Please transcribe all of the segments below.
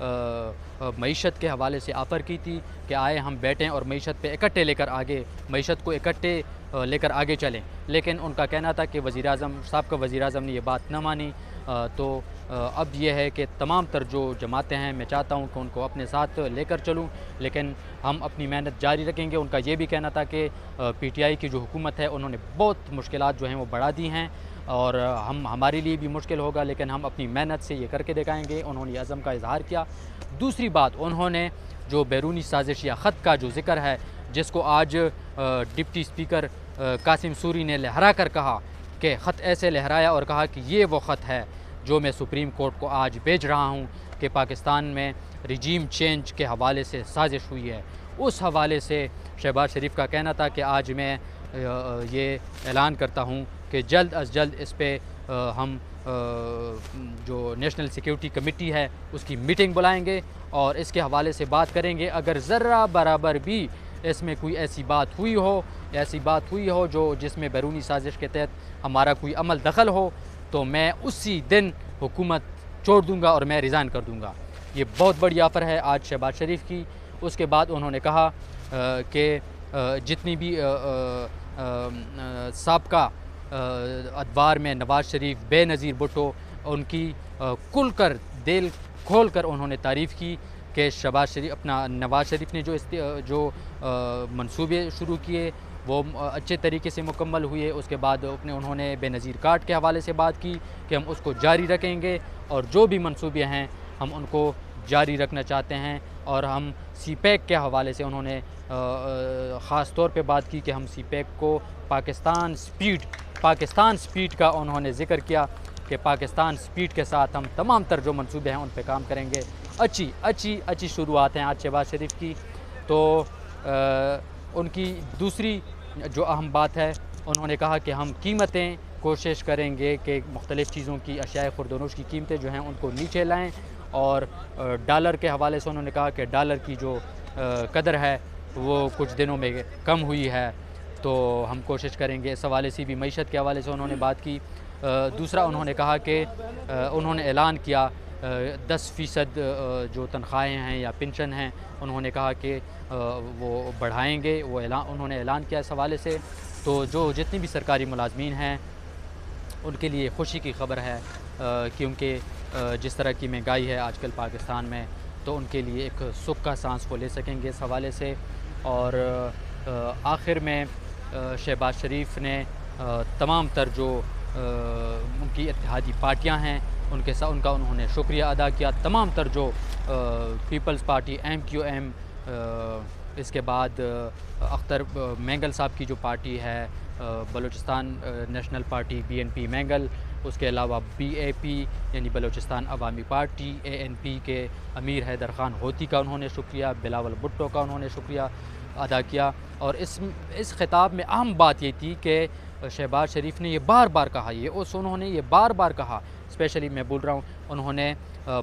معیشت کے حوالے سے آفر کی تھی کہ آئے ہم بیٹھیں اور معیشت پہ اکٹھے لے کر آگے معیشت کو اکٹھے لے کر آگے چلیں، لیکن ان کا کہنا تھا کہ وزیر اعظم سابقہ وزیر اعظم نے یہ بات نہ مانی۔ تو اب یہ ہے کہ تمام تر جو جماعتیں ہیں میں چاہتا ہوں کہ ان کو اپنے ساتھ لے کر چلوں، لیکن ہم اپنی محنت جاری رکھیں گے۔ ان کا یہ بھی کہنا تھا کہ پی ٹی آئی کی جو حکومت ہے انہوں نے بہت مشکلات جو ہیں وہ بڑھا دی ہیں، اور ہمارے لیے بھی مشکل ہوگا، لیکن ہم اپنی محنت سے یہ کر کے دکھائیں گے۔ انہوں نے عزم کا اظہار کیا۔ دوسری بات، انہوں نے جو بیرونی سازش یا خط کا جو ذکر ہے، جس کو آج ڈپٹی اسپیکر قاسم سوری نے لہرا کر کہا کہ خط ایسے لہرایا اور کہا کہ یہ وہ خط ہے جو میں سپریم کورٹ کو آج بھیج رہا ہوں کہ پاکستان میں رجیم چینج کے حوالے سے سازش ہوئی ہے۔ اس حوالے سے شہباز شریف کا کہنا تھا کہ آج میں یہ اعلان کرتا ہوں کہ جلد از جلد اس پہ ہم جو نیشنل سیکیورٹی کمیٹی ہے اس کی میٹنگ بلائیں گے اور اس کے حوالے سے بات کریں گے۔ اگر ذرہ برابر بھی اس میں کوئی ایسی بات ہوئی ہو جو جس میں بیرونی سازش کے تحت ہمارا کوئی عمل دخل ہو تو میں اسی دن حکومت چھوڑ دوں گا اور میں ریزائن کر دوں گا۔ یہ بہت بڑی آفر ہے آج شہباز شریف کی۔ اس کے بعد انہوں نے کہا کہ جتنی بھی سابقہ ادوار میں نواز شریف، بے نظیر بھٹو، ان کی دل کھول کر انہوں نے تعریف کی کہ نواز شریف نے جو منصوبے شروع کیے وہ اچھے طریقے سے مکمل ہوئے۔ اس کے بعد انہوں نے بے نظیر کارڈ کے حوالے سے بات کی کہ ہم اس کو جاری رکھیں گے اور جو بھی منصوبے ہیں ہم ان کو جاری رکھنا چاہتے ہیں، اور ہم سی پیک کے حوالے سے انہوں نے خاص طور پہ بات کی کہ ہم سی پیک کو پاکستان سپیڈ کا انہوں نے ذکر کیا کہ پاکستان سپیڈ کے ساتھ ہم تمام تر جو منصوبے ہیں ان پہ کام کریں گے۔ اچھی شروعات ہیں آج شہباز شریف کی۔ تو ان کی دوسری جو اہم بات ہے، انہوں نے کہا کہ ہم قیمتیں کوشش کریں گے کہ مختلف چیزوں کی اشیاء خورد و نوش کی قیمتیں جو ہیں ان کو نیچے لائیں، اور ڈالر کے حوالے سے انہوں نے کہا کہ ڈالر کی جو قدر ہے وہ کچھ دنوں میں کم ہوئی ہے، تو ہم کوشش کریں گے۔ اس حوالے سے بھی معیشت کے حوالے سے انہوں نے بات کی۔ دوسرا انہوں نے کہا کہ انہوں نے اعلان کیا 10% جو تنخواہیں ہیں یا پنشن ہیں انہوں نے کہا کہ وہ بڑھائیں گے، انہوں نے اعلان کیا اس حوالے سے۔ تو جو جتنی بھی سرکاری ملازمین ہیں ان کے لیے خوشی کی خبر ہے، کیونکہ جس طرح کی مہنگائی ہے آج کل پاکستان میں، تو ان کے لیے ایک سکھ کا سانس وہ لے سکیں گے اس حوالے سے۔ اور آخر میں شہباز شریف نے تمام تر جو ان کی اتحادی پارٹیاں ہیں ان کا انہوں نے شکریہ ادا کیا۔ تمام تر جو پیپلز پارٹی، MQM، اس کے بعد اختر مینگل صاحب کی جو پارٹی ہے Balochistan national party BNP Mengal, اس کے علاوہ BAP یعنی بلوچستان عوامی پارٹی، ANP کے امیر حیدر خان ہوتی کا انہوں نے شکریہ، بلاول بھٹو کا انہوں نے شکریہ ادا کیا۔ اور اس خطاب میں اہم بات یہ تھی کہ شہباز شریف نے یہ بار بار کہا، انہوں نے یہ بار بار کہا، اسپیشلی میں بول رہا ہوں، انہوں نے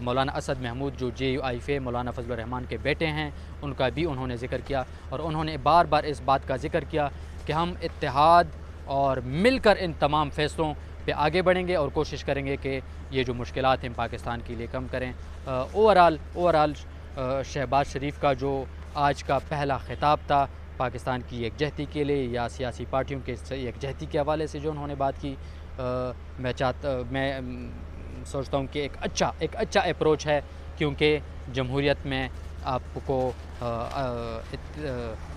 مولانا اسد محمود جو JUIF مولانا فضل الرحمان کے بیٹے ہیں ان کا بھی انہوں نے ذکر کیا، اور انہوں نے بار بار اس بات کا ذکر کیا کہ ہم اتحاد اور مل کر ان تمام فیصلوں پہ آگے بڑھیں گے اور کوشش کریں گے کہ یہ جو مشکلات ہیں پاکستان کے لیے کم کریں۔ اوورال شہباز شریف کا جو آج کا پہلا خطاب تھا پاکستان کی یکجہتی کے لیے یا سیاسی پارٹیوں کے یکجہتی کے حوالے سے جو انہوں نے بات کی، میں سوچتا ہوں کہ ایک اچھا اپروچ ہے، کیونکہ جمہوریت میں آپ کو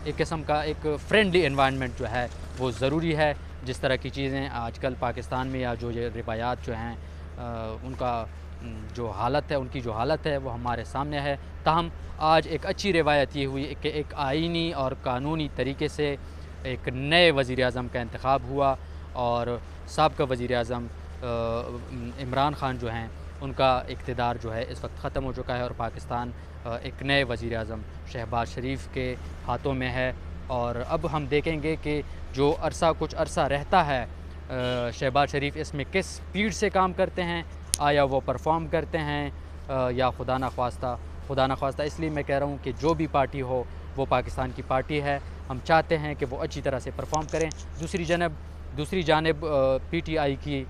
ایک قسم کا ایک فرینڈلی انوائرنمنٹ جو ہے وہ ضروری ہے۔ جس طرح کی چیزیں آج کل پاکستان میں یا جو یہ روایات جو ہیں ان کا جو حالت ہے، ان کی جو حالت ہے وہ ہمارے سامنے ہے۔ تاہم آج ایک اچھی روایت یہ ہوئی کہ ایک آئینی اور قانونی طریقے سے ایک نئے وزیر اعظم کا انتخاب ہوا، اور سابقہ وزیر اعظم عمران خان جو ہیں ان کا اقتدار جو ہے اس وقت ختم ہو چکا ہے، اور پاکستان ایک نئے وزیر اعظم شہباز شریف کے ہاتھوں میں ہے۔ اور اب ہم دیکھیں گے کہ جو کچھ عرصہ رہتا ہے شہباز شریف اس میں کس سپیڈ سے کام کرتے ہیں، آیا وہ پرفارم کرتے ہیں یا خدا نخواستہ اس لیے میں کہہ رہا ہوں کہ جو بھی پارٹی ہو وہ پاکستان کی پارٹی ہے، ہم چاہتے ہیں کہ وہ اچھی طرح سے پرفارم کریں۔ دوسری جانب PTI کی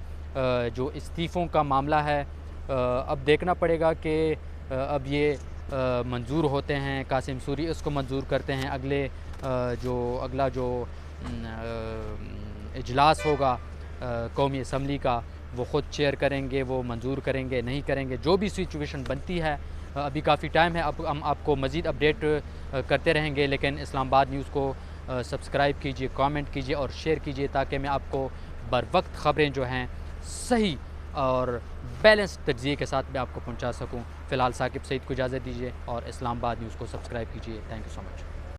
جو استعفوں کا معاملہ ہے، اب دیکھنا پڑے گا کہ اب یہ منظور ہوتے ہیں، قاسم سوری اس کو منظور کرتے ہیں، اگلا جو اجلاس ہوگا قومی اسمبلی کا وہ خود چیئر کریں گے، وہ منظور کریں گے نہیں کریں گے، جو بھی سچویشن بنتی ہے ابھی کافی ٹائم ہے، اب ہم آپ کو مزید اپڈیٹ کرتے رہیں گے، لیکن اسلام آباد نیوز کو سبسکرائب کیجئے، کامنٹ کیجئے اور شیئر کیجئے تاکہ میں آپ کو بر وقت خبریں جو ہیں صحیح اور بیلنس تجزیے کے ساتھ میں آپ کو پہنچا سکوں۔ فی الحال ثاقب سعید کو اجازت دیجیے اور اسلام آباد نیوز کو سبسکرائب کیجیے۔ Thank you so much.